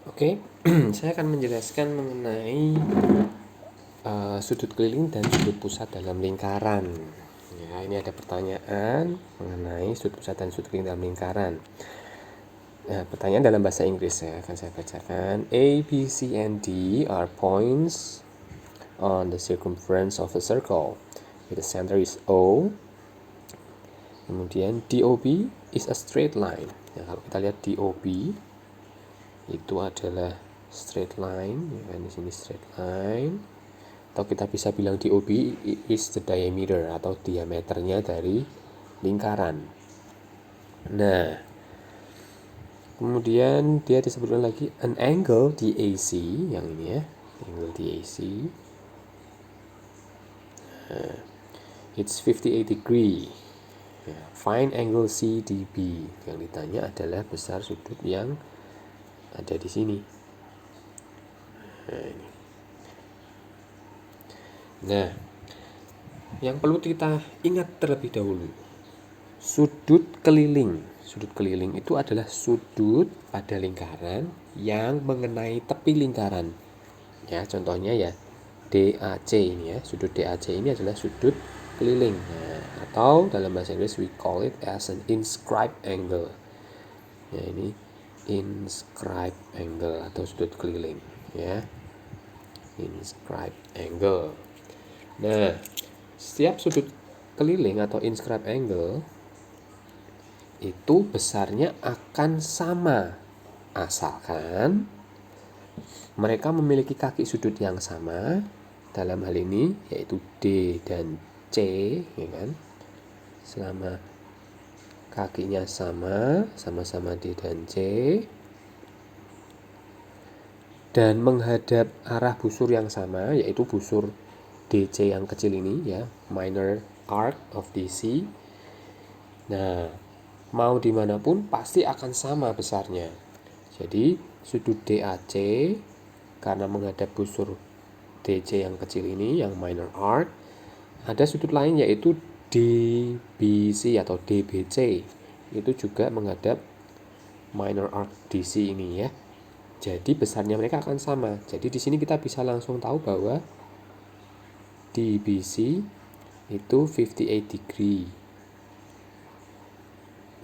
Oke, saya akan menjelaskan mengenai sudut keliling dan sudut pusat dalam lingkaran. Ya, ini ada pertanyaan mengenai sudut pusat dan sudut keliling dalam lingkaran. Nah, pertanyaan dalam bahasa Inggris ya, akan saya bacakan. A, B, C, and D are points on the circumference of a circle. The center is O. Kemudian DOB is a straight line. Ya, kalau kita lihat DOB itu adalah straight line, ya kan, di sini straight line. Atau kita bisa bilang DOB is the diameter atau diameternya dari lingkaran. Nah, kemudian dia disebutkan lagi an angle DAC, yang ini ya, angle DAC. Nah, it's 58 degree. Find angle CDB. Yang ditanya adalah besar sudut yang ada di sini. Nah, ini. Nah, yang perlu kita ingat terlebih dahulu, sudut keliling. Sudut keliling itu adalah sudut pada lingkaran yang mengenai tepi lingkaran. Ya, contohnya ya DAC ini ya. Sudut DAC ini adalah sudut keliling. Nah, atau dalam bahasa Inggris we call it as an inscribed angle. Ya, ini inscribed angle atau sudut keliling ya. Inscribed angle. Nah, setiap sudut keliling atau inscribed angle itu besarnya akan sama asalkan mereka memiliki kaki sudut yang sama, dalam hal ini yaitu D dan C, ya kan? Selama kakinya sama-sama D dan C, dan menghadap arah busur yang sama, yaitu busur DC yang kecil ini ya, minor arc of DC. Nah, mau dimanapun pasti akan sama besarnya. Jadi sudut DAC karena menghadap busur DC yang kecil ini, yang minor arc, ada sudut lain yaitu DBC atau DBC, itu juga menghadap minor arc DC ini ya. Jadi besarnya mereka akan sama. Jadi di sini kita bisa langsung tahu bahwa DBC itu 58 degree.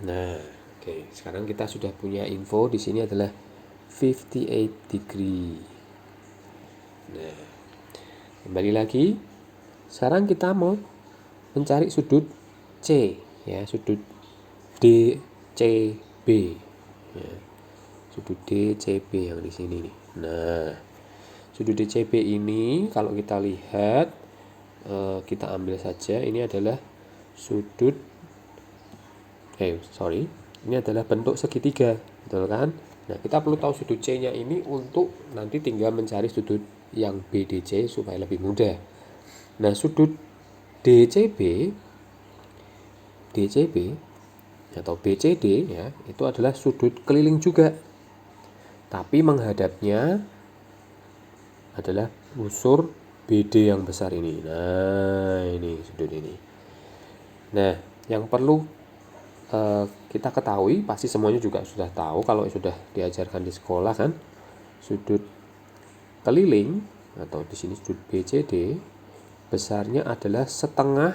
Nah, oke, sekarang kita sudah punya info di sini adalah 58 degree. Nah, kembali lagi. Sekarang kita mau mencari sudut C ya, sudut DCB ya. Sudut DCB yang di sini nih. Nah, sudut DCB ini kalau kita lihat, kita ambil saja ini adalah sudut ini adalah bentuk segitiga, betul kan? Nah, kita perlu tahu sudut C-nya ini untuk nanti tinggal mencari sudut yang BDC supaya lebih mudah. Nah, sudut DCB atau BCD ya, itu adalah sudut keliling juga. Tapi menghadapnya adalah busur BD yang besar ini. Nah, ini sudut ini. Nah, yang perlu kita ketahui, pasti semuanya juga sudah tahu kalau sudah diajarkan di sekolah kan, sudut keliling atau di sini sudut BCD besarnya adalah setengah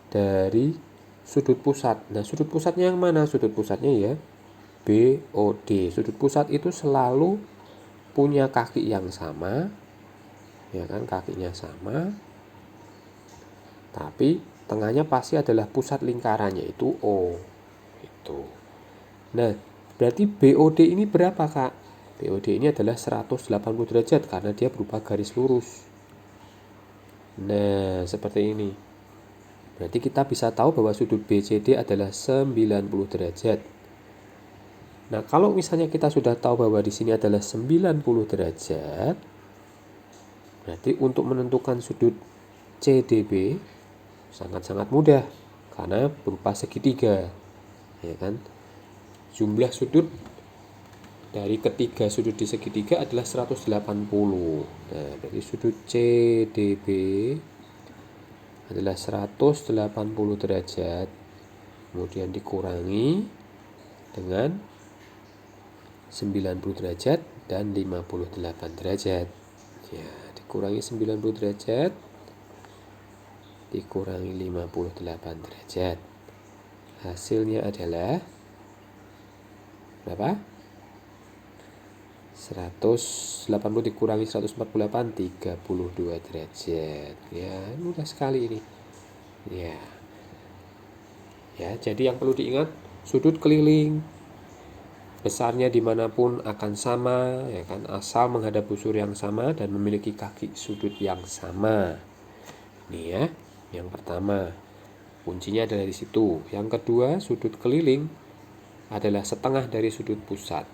dari sudut pusat. Nah, sudut pusatnya yang mana? Sudut pusatnya ya BOD. Sudut pusat itu selalu punya kaki yang sama, ya kan, kakinya sama, tapi tengahnya pasti adalah pusat lingkaran yaitu O. Itu. Nah, berarti BOD ini berapa, Kak? BOD ini adalah 180 derajat karena dia berupa garis lurus. Nah, seperti ini. Berarti kita bisa tahu bahwa sudut BCD adalah 90 derajat. Nah, kalau misalnya kita sudah tahu bahwa di sini adalah 90 derajat, berarti untuk menentukan sudut CDB sangat-sangat mudah karena berupa segitiga, ya kan? Jumlah sudut dari ketiga sudut di segitiga adalah 180. Nah, dari sudut CDB adalah 180 derajat, kemudian dikurangi dengan 90 derajat dan 58 derajat. Ya, dikurangi 90 derajat dikurangi 58 derajat. Hasilnya adalah berapa? 180 dikurangi 148, 32 derajat. Ya, mudah sekali ini. Ya. Ya, jadi yang perlu diingat, sudut keliling besarnya dimanapun akan sama, ya kan, asal menghadap busur yang sama dan memiliki kaki sudut yang sama. Ini ya, yang pertama kuncinya adalah di situ. Yang kedua, sudut keliling adalah setengah dari sudut pusat.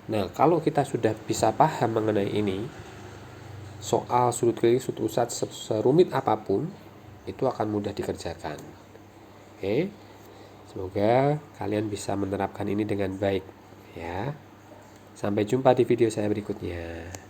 Nah, kalau kita sudah bisa paham mengenai ini, soal sudut keliling, sudut pusat, serumit apapun itu akan mudah dikerjakan. Oke. Semoga kalian bisa menerapkan ini dengan baik ya. Sampai jumpa di video saya berikutnya.